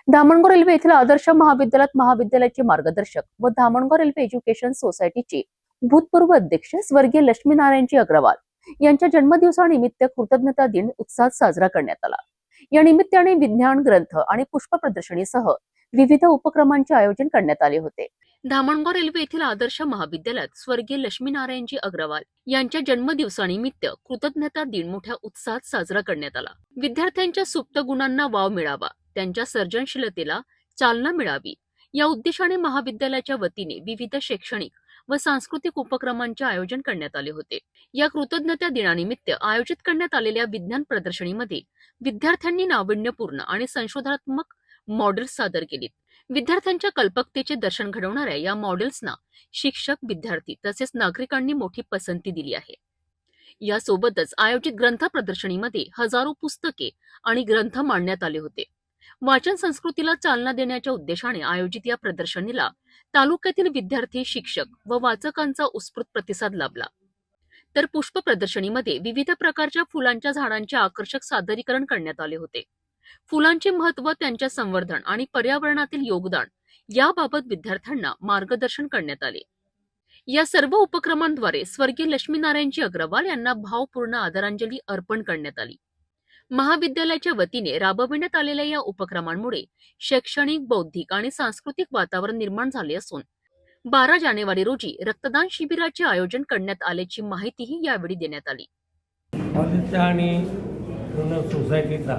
Dhamangaon railway येथील आदर्श महाविद्यालयात महाविद्यालयाचे मार्गदर्शक व धामणगाव रेल्वे एज्युकेशन सोसायटीचे भूतपूर्व अध्यक्ष स्वर्गीय लक्ष्मीनारायणजी अग्रवाल यांच्या जन्मदिवसानिमित्त कृतज्ञता दिन उत्साहात साजरा करण्यात आला। या निमित्ताने विज्ञान ग्रंथ आणि पुष्प प्रदर्शनीसह विविध उपक्रमांचे आयोजन करण्यात आले होते। धामणगाव रेल्वे येथील आदर्श महाविद्यालयात स्वर्गीय लक्ष्मीनारायणजी अग्रवाल यांच्या जन्मदिवसानिमित्त कृतज्ञता दिन मोठ्या उत्साहात साजरा करण्यात आला। विद्यार्थ्यांच्या सुप्त गुणांना वाव मिळावा, त्यांच्या सर्जनशीलतेला चालना मिळावी या उद्देशाने महाविद्यालयाच्या वतीने विविध शैक्षणिक व सांस्कृतिक उपक्रमांचे आयोजन करण्यात आले होते। या कृतज्ञता दिनानिमित्त आयोजित करण्यात आलेल्या विज्ञान प्रदर्शनीमध्ये विद्यार्थ्यांनी नाविन्यपूर्ण आणि संशोधनात्मक मॉडेल्स सादर केलीत। विद्यार्थ्यांच्या कल्पकतेचे दर्शन घडवणाऱ्या या मॉडेल्सना शिक्षक, विद्यार्थी तसेच नागरिकांनी मोठी पसंती दिली आहे। यासोबतच आयोजित ग्रंथ प्रदर्शनीमध्ये हजारो पुस्तके आणि ग्रंथ मांडण्यात आले होते। वाचन संस्कृतीला चालना देण्याच्या उद्देशाने आयोजित या प्रदर्शनीला तालुक्यातील विद्यार्थी, शिक्षक व वाचकांचा उत्स्फूर्त प्रतिसाद लाभला। तर पुष्प प्रदर्शनीमध्ये विविध प्रकारच्या फुलांच्या झाडांचे आकर्षक सादरीकरण करण्यात आले होते। फुलांचे महत्त्व, त्यांच्या संवर्धन आणि पर्यावरणातील योगदान याबाबत विद्यार्थ्यांना मार्गदर्शन करण्यात आले। या सर्व उपक्रमांद्वारे स्वर्गीय लक्ष्मीनारायणजी अग्रवाल यांना भावपूर्ण आदरांजली अर्पण करण्यात आली। महाविद्यालयाच्या वतीने राबविण्यात आलेल्या या उपक्रमांमुळे शैक्षणिक, बौद्धिक आणि सांस्कृतिक वातावरण निर्माण झाले असून 12 जानेवारी रोजी रक्तदान शिबिराचे आयोजन करण्यात आल्याची माहितीही यावेळी देण्यात आली। कॉलेजच्या आणि पूर्ण सोसायटीचा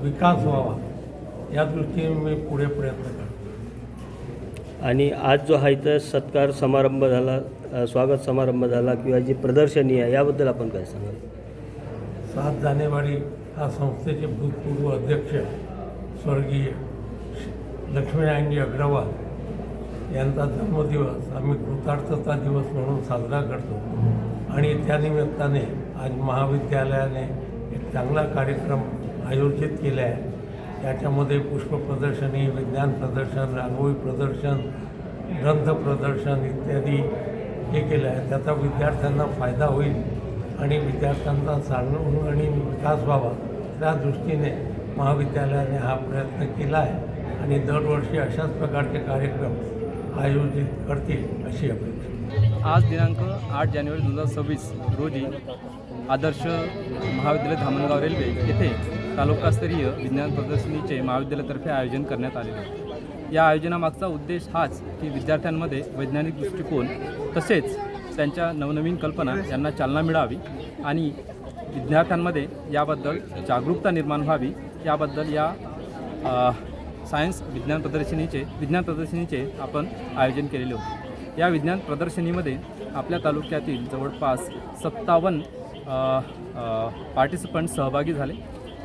विकास व्हावा या दृष्टीने मी पुढे प्रयत्न करतो। आणि आज जो आहे तर सत्कार समारंभ झाला, स्वागत समारंभ झाला किंवा जी प्रदर्शनी आहे याबद्दल आपण काय सांगाल? 7 जानेवारी हा संस्थेचे भूतपूर्व अध्यक्ष स्वर्गीय लक्ष्मीनारायणजी अग्रवाल यांचा जन्मदिवस आम्ही कृतार्थता दिवस म्हणून साजरा करतो आणि त्यानिमित्ताने आज महाविद्यालयाने एक चांगला कार्यक्रम आयोजित केला आहे। याच्यामध्ये पुष्प प्रदर्शनी, विज्ञान प्रदर्शन, रांगोळी प्रदर्शन, ग्रंथ प्रदर्शन इत्यादी हे केलं आहे। त्याचा विद्यार्थ्यांना फायदा होईल आणि विद्यार्थ्यांचा चांगला आणि विकास व्हावा त्या दृष्टीने महाविद्यालयाने हा प्रयत्न केला आहे आणि दरवर्षी अशाच प्रकारचे कार्यक्रम आयोजित करतील अशी अपेक्षा। आज दिनांक 8 जानेवारी 2026 रोजी आदर्श महाविद्यालय धामणगाव रेल्वे येथे तालुकास्तरीय विज्ञान प्रदर्शनीचे महाविद्यालयातर्फे आयोजन करण्यात आले आहे। या आयोजनामागचा उद्देश हाच की विद्यार्थ्यांमध्ये वैज्ञानिक दृष्टिकोन तसेच त्यांच्या नवनवीन कल्पना यांना चालना मिळावी आणि विद्यार्थ्यांमध्ये याबद्दल जागरूकता निर्माण व्हावी याबद्दल या विज्ञान प्रदर्शनीचे आपण आयोजन केलेले होते। या विज्ञान प्रदर्शनीमध्ये आपल्या तालुक्यातील जवळपास 57 पार्टिसिपंट सहभागी झाले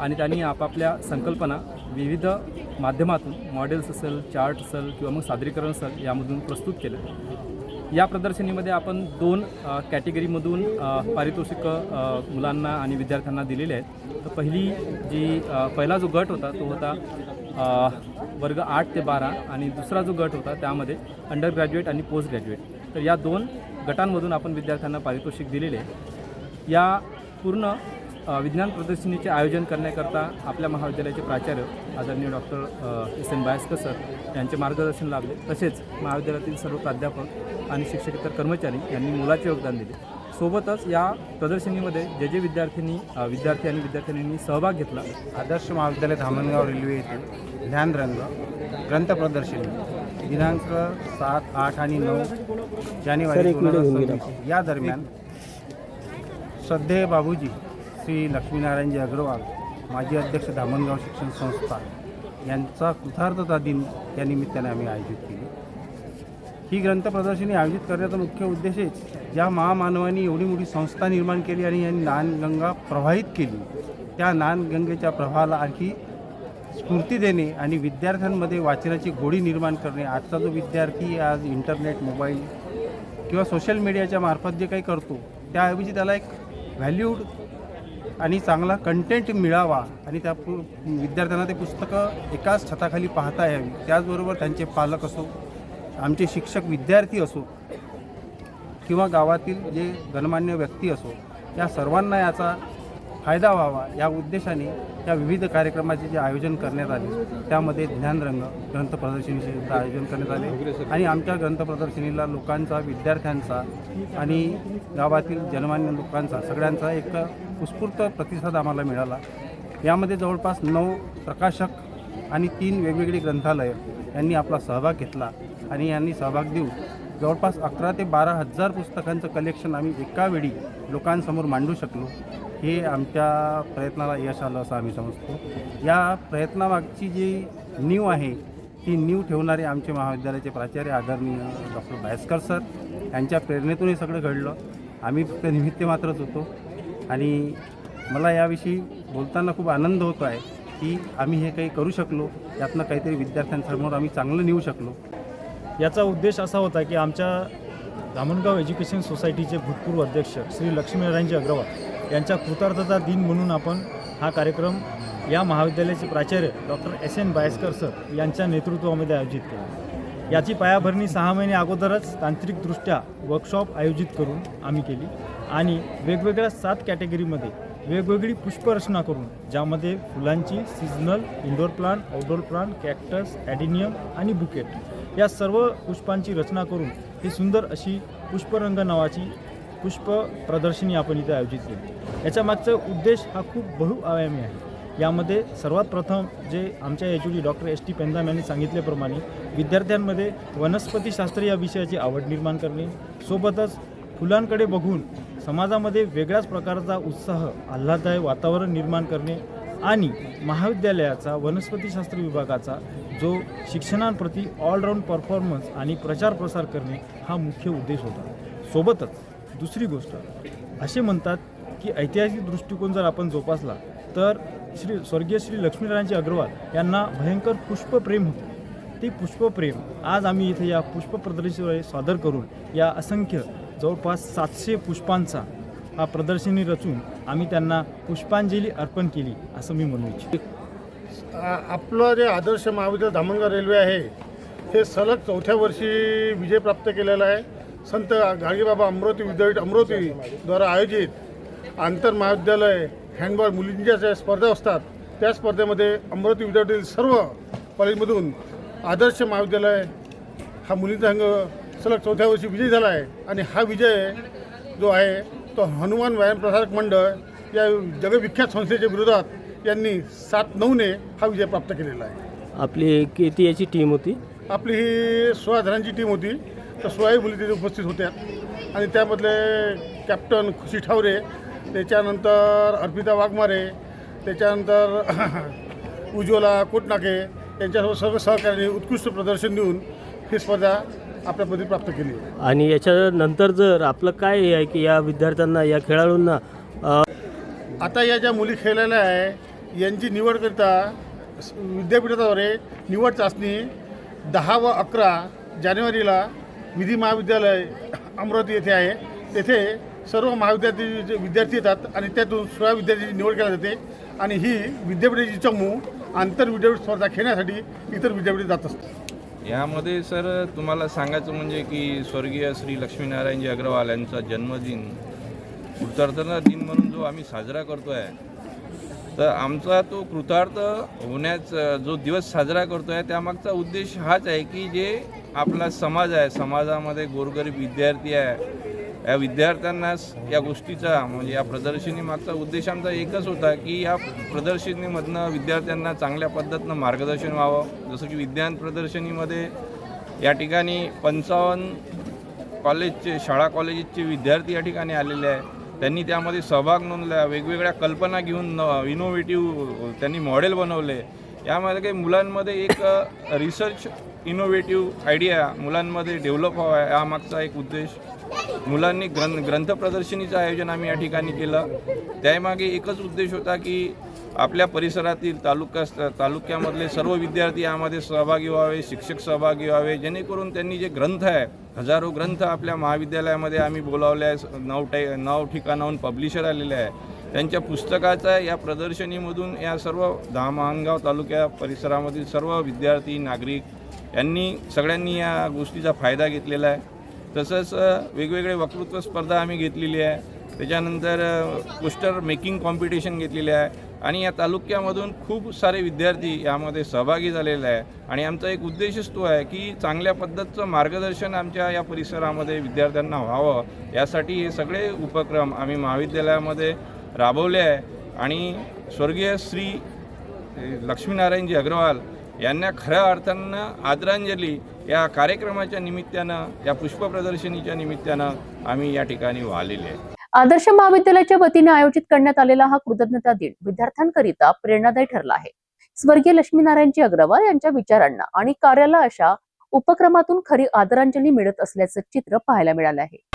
आणि त्यांनी आपापल्या संकल्पना विविध माध्यमातून मॉडेल्स असेल, चार्ट असेल किंवा मग सादरीकरण असेल यामधून प्रस्तुत केलं। या प्रदर्शनीमध्ये आपण 2 कॅटेगरीमधून पारितोषिक मुलांना आणि विद्यार्थ्यांना दिलेले आहेत। तर पहिला जो गट होता तो होता वर्ग 8 ते 12 आणि दुसरा जो गट होता त्यामध्ये अंडर ग्रॅज्युएट आणि पोस्ट ग्रॅज्युएट। तर या 2 गटांमधून आपण विद्यार्थ्यांना पारितोषिक दिलेले आहे। या पूर्ण विज्ञान प्रदर्शनीचे आयोजन करण्याकरता आपल्या महाविद्यालयाचे प्राचार्य आदरणीय डॉक्टर एस एन बायस्कर सर यांचे मार्गदर्शन लाभले। तसेच महाविद्यालयातील सर्व प्राध्यापक आणि शिक्षकेतर कर्मचारी यांनी मोलाचे योगदान दिले। सोबतच या प्रदर्शनीमध्ये जे विद्यार्थी आणि विद्यार्थिनींनी सहभाग घेतला। आदर्श महाविद्यालय धामणगाव रेल्वे येथे ध्यानरंग ग्रंथ प्रदर्शनी दिनांक 7, 8 आणि 9 जानेवारी 2026 या दरम्यान श्रद्धेय बाबूजी श्री लक्ष्मीनारायणजी अग्रवाल, माजी अध्यक्ष धामणगाव शिक्षण संस्था यांचा कृतार्थता दिन या निमित्ताने आम्ही आयोजित केली। ही ग्रंथ प्रदर्शनी आयोजित करण्याचा मुख्य उद्देशच ज्या महामानवांनी एवढी मोठी संस्था निर्माण केली आणि यांनी ज्ञानगंगा प्रवाहित केली त्या ज्ञानगंगेच्या प्रवाहाला आणखी स्फूर्ती देणे आणि विद्यार्थ्यांमध्ये वाचनाची गोडी निर्माण करणे। आजचा जो विद्यार्थी आज इंटरनेट, मोबाईल किंवा सोशल मीडियाच्या मार्फत जे काही करतो त्याऐवजी त्याला एक व्हॅल्यूड आणि चांगला कंटेंट मिळावा आणि त्या विद्यार्थ्यांना ते पुस्तकं एकाच छताखाली पाहता यावी। त्याचबरोबर त्यांचे पालक असो, आमचे शिक्षक, विद्यार्थी असो किंवा गावातील जे गणमान्य व्यक्ती असो, या सर्वांना याचा फायदा व्हावा या उद्देशाने या विविध कार्यक्रमाचे जे आयोजन करण्यात आले त्यामध्ये ज्ञानरंग ग्रंथ प्रदर्शनीचे सुद्धा आयोजन करण्यात आले आणि आमच्या ग्रंथ प्रदर्शनीला लोकांचा, विद्यार्थ्यांचा आणि गावातील जनमान्य लोकांचा सगळ्यांचा एक उत्स्फूर्त प्रतिसाद आम्हाला मिळाला. यामध्ये जवळपास 9 प्रकाशक आणि 3 वेगवेगळी ग्रंथालय यांनी आपला सहभाग घेतला आणि यांनी सहभाग देऊन जवळपास 11 ते 12 हजार पुस्तकांचं कलेक्शन आम्ही एका वेळी लोकांसमोर मांडू शकलो. हे आमच्या प्रयत्नाला यश आलं असं आम्ही समजतो. या प्रयत्नामागची जी नीव आहे ती नीव ठेवणारे आमचे महाविद्यालयाचे प्राचार्य आदरणीय डॉक्टर बायस्कर सर यांच्या प्रेरणेतून हे सगळं घडलं. आम्ही फक्त निमित्त मात्रच होतो आणि मला याविषयी बोलताना खूप आनंद होतो आहे की आम्ही हे काही करू शकलो, यातनं काहीतरी विद्यार्थ्यांसमोर आम्ही चांगलं नेऊ शकलो. याचा उद्देश असा होता की आमच्या धामणगाव एज्युकेशन सोसायटीचे भूतपूर्व अध्यक्ष श्री लक्ष्मीनारायणजी अग्रवाल यांच्या कृतार्थता दिन म्हणून आपण हा कार्यक्रम या महाविद्यालयाचे प्राचार्य डॉक्टर S.N. बायस्कर सर यांच्या नेतृत्वामध्ये आयोजित केला. याची पायाभरणी 6 महिने अगोदरच तांत्रिकदृष्ट्या वर्कशॉप आयोजित करून आम्ही केली आणि वेगवेगळ्या 7 कॅटेगरीमध्ये वेगवेगळी पुष्परचना करून ज्यामध्ये फुलांची seasonal, indoor plant, outdoor plant, cactus, adenium आणि बुकेट या सर्व पुष्पांची रचना करून ही सुंदर अशी पुष्परंग नावाची पुष्प प्रदर्शनी आपण इथे आयोजित केली. याच्या मागचा उद्देश हा खूप बहुआयामी आहे. यामध्ये सर्वात प्रथम जे आमच्या याच्याची डॉक्टर S.T. पेंदाम यांनी सांगितल्याप्रमाणे विद्यार्थ्यांमध्ये वनस्पतीशास्त्र या विषयाची आवड निर्माण करणे, सोबतच फुलांकडे बघून समाजामध्ये वेगळ्याच प्रकारचा उत्साह, आल्हाददायक वातावरण निर्माण करणे आणि महाविद्यालयाचा वनस्पतीशास्त्र विभागाचा जो शिक्षणांप्रती ऑलराऊंड परफॉर्मन्स आणि प्रचार प्रसार करणे हा मुख्य उद्देश होता. सोबतच दुसरी गोष्ट असे म्हणतात की ऐतिहासिक दृष्टिकोन जर आपण जोपासला तर स्वर्गीय श्री लक्ष्मीनारायणजी अग्रवाल यांना भयंकर पुष्पप्रेम होते. ते पुष्पप्रेम आज आम्ही इथे या पुष्प प्रदर्शनी सादर करून या असंख्य जवळपास 700 पुष्पांचा हा प्रदर्शनी रचून आम्ही त्यांना पुष्पांजली अर्पण केली असं मी म्हणू इच्छितो. आपलं जे आदर्श महाविद्यालय धामणगाव रेल्वे आहे हे सलग 4थ्या वर्षी विजय प्राप्त केलेला आहे. संत गाडगेबाबा अमरावती विद्यापीठ अमरावतीद्वारा आयोजित आंतर महाविद्यालय हँडबॉल मुलींच्या ज्या स्पर्धा असतात त्या स्पर्धेमध्ये अमरावती विद्यापीठातील सर्व कॉलेजमधून आदर्श महाविद्यालय हा मुलींचा संघ सलग 4थ्या वर्षी विजयी झाला आहे आणि हा विजय जो आहे तो हनुमान व्यायाम प्रसारक मंडळ या जगविख्यात संस्थेच्या विरोधात यांनी 7-9ने हा विजय प्राप्त केलेला आहे. आपली किती याची टीम होती? आपली ही 16 जणांची टीम होती. तर 16 मुली तिथे उपस्थित होत्या आणि त्यामधले कॅप्टन खुशी ठावरे, त्याच्यानंतर अर्पिता वाघमारे, त्याच्यानंतर उज्ज्वला कोटनाके यांच्यासोबत सर्व सहकार्याने उत्कृष्ट प्रदर्शन देऊन ही स्पर्धा आपल्यामध्ये प्राप्त केली. आणि याच्यानंतर जर आपलं काय आहे की या विद्यार्थ्यांना, या खेळाडूंना आता या ज्या मुली खेळलेल्या आहे यांची निवड करता विद्यापीठाद्वारे निवड चाचणी 10 व 11 जानेवारीला विधी महाविद्यालय अमरावती येथे आहे. तेथे सर्व महाविद्यालयाचे विद्यार्थी येतात आणि त्यातून 16 विद्यार्थ्यांची निवड केली जाते आणि ही विद्यापीठाची चमू आंतरविद्यापीठ स्पर्धा खेळण्यासाठी इतर विद्यापीठात जात असतात. यामध्ये सर तुम्हाला सांगायचं म्हणजे की स्वर्गीय श्री लक्ष्मीनारायणजी अग्रवाल यांचा जन्मदिन, कृतार्थता दिन म्हणून जो आम्ही साजरा करतो आहे, तर आमचा तो कृतार्थ होण्याचा जो दिवस साजरा करतो आहे त्यामागचा उद्देश हाच आहे की जे आपला समाज आहे, समाजामध्ये गोरगरीब विद्यार्थी आहे, या विद्यार्थ्यांना या गोष्टीचा म्हणजे या प्रदर्शनीमागचा उद्देश आमचा एकच होता की या प्रदर्शनीमधनं विद्यार्थ्यांना चांगल्या पद्धतीनं मार्गदर्शन व्हावं. जसं की विज्ञान प्रदर्शनीमध्ये या ठिकाणी 55 कॉलेजचे, शाळा कॉलेजेसचे विद्यार्थी या ठिकाणी आलेले आहे. त्यांनी त्यामध्ये सहभाग नोंदवला, वेगवेगळ्या कल्पना घेऊन इनोव्हेटिव्ह त्यांनी मॉडेल बनवले. यामध्ये काही मुलांमध्ये एक रिसर्च इनोव्हेटिव्ह आयडिया मुलांमध्ये डेव्हलप व्हावा यामागचा एक उद्देश. मुलांनी ग्रंथ प्रदर्शनीचं आयोजन आम्ही या ठिकाणी केलं. त्यामागे एकच उद्देश होता की आपल्या परिसरातील तालुक्यामधले सर्व विद्यार्थी यामध्ये सहभागी व्हावे, शिक्षक सहभागी व्हावे, जेणेकरून त्यांनी जे ग्रंथ आहे, हजारो ग्रंथ आपल्या महाविद्यालयामध्ये आम्ही बोलावले आहे. 9 ठिकाणाहून पब्लिशर आलेले आहे. त्यांच्या पुस्तकाचा या प्रदर्शनीमधून या सर्व धामणगाव तालुक्या परिसरामधील सर्व विद्यार्थी, नागरिक यांनी सगळ्यांनी या गोष्टीचा फायदा घेतलेला आहे. तसंच वेगवेगळे वक्तृत्व स्पर्धा आम्ही घेतलेली आहे. त्याच्यानंतर पोस्टर मेकिंग कॉम्पिटिशन घेतलेले आहे आणि या तालुक्यामधून खूप सारे विद्यार्थी यामध्ये सहभागी झालेले आहे आणि आमचा एक उद्देशच तो आहे की चांगल्या पद्धतीचं मार्गदर्शन आमच्या या परिसरामध्ये विद्यार्थ्यांना व्हावं, यासाठी हे सगळे उपक्रम आम्ही महाविद्यालयामध्ये राबवले आहे आणि स्वर्गीय श्री लक्ष्मीनारायणजी अग्रवाल यांना खऱ्या अर्थानं आदरांजली या कार्यक्रमाच्या निमित्तानं, या पुष्प प्रदर्शनीच्या निमित्तानं आम्ही या ठिकाणी वाहिलेले आहे. आदर्श महाविद्यालयाच्या वतीने आयोजित करण्यात आलेला हा कृतज्ञता दिन विद्यार्थ्यांकरिता प्रेरणादायी ठरला आहे. स्वर्गीय लक्ष्मीनारायणजी अग्रवाल यांच्या विचारांना आणि कार्याला अशा उपक्रमातून खरी आदरांजली मिळत असल्याचं चित्र पाहायला मिळालं आहे.